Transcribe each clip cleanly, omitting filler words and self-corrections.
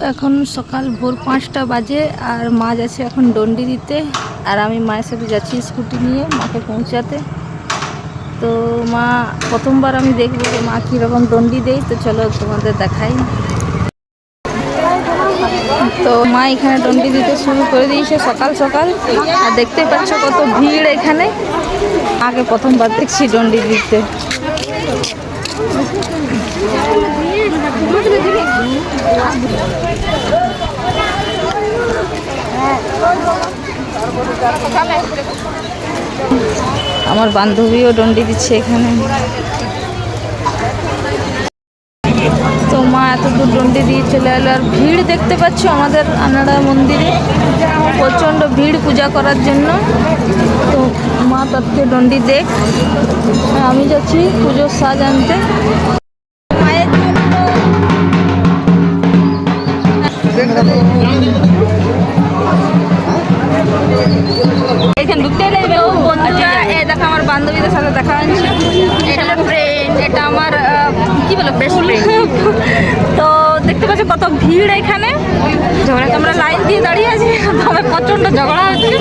এখন সকাল ভোর 5টা বাজে আর মা যাচ্ছে এখন ডন্ডি দিতে, আর আমি মায়ের সাথে যাচ্ছি স্কুটি নিয়ে মাকে পৌঁছাতে। তো মা প্রথমবার আমি দেখবো যে মা কীরকম ডন্ডি দেয়, তো চলো তোমাদের দেখাই। তো মা এখানে ডন্ডি দিতে শুরু করে দিয়েছে সকাল সকাল, আর দেখতে পাচ্ছ কত ভিড় এখানে। আগে প্রথমবার দেখছি ডন্ডি দিতে। আমার বান্ধবীও ডন্ডি দিচ্ছে এখানে। তো মা এত দূর ডন্ডি দিয়ে চলে এলো, আর ভিড় দেখতে পাচ্ছ আমাদের আনাড়া মন্দিরে প্রচণ্ড ভিড় পূজা করার জন্য। তো মা তাকে ডন্ডি দেখ, আমি যাচ্ছি পুজোর সাজ আনতে মায়ের জন্য। এখানে ঢুকতে নেবে বন্ধুরা। এই দেখো আমার বান্ধবীদের সাথে দেখা হয়েছে, এটা আমার ফ্রেন্ড, এটা আমার কি বলো বেস্ট ফ্রেন্ড। তো দেখতে পাচ্ছ কত ভিড় এখানে, আমরা লাইন দিয়ে দাঁড়িয়ে আছি, তবে প্রচণ্ড ঝগড়া হচ্ছে।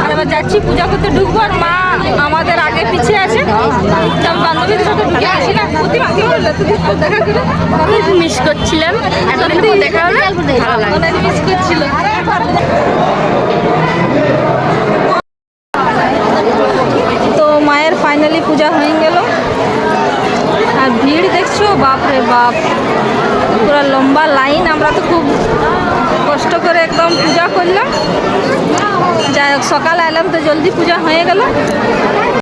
আর এবার যাচ্ছি পূজা করতে, ঢুকবো আর মা আমাদের আগে পিছিয়ে আছে। আমি বান্ধবীদের সাথে ঢুকে আসি না, প্রতিমা কি বললো দেখা করে অনেক মিস করছিলাম, এতদিন দেখা হলো অনেক মিস করছিল। তো মায়ের ফাইনালি পূজা হয়ে গেল, আর ভিড় দেখছো বাপ রে বাপ, পুরো লম্বা লাইন। আমরা তো খুব কষ্ট করে একদম পূজা করলাম, যাই হোক সকাল এলাম তো জলদি পূজা হয়ে গেল।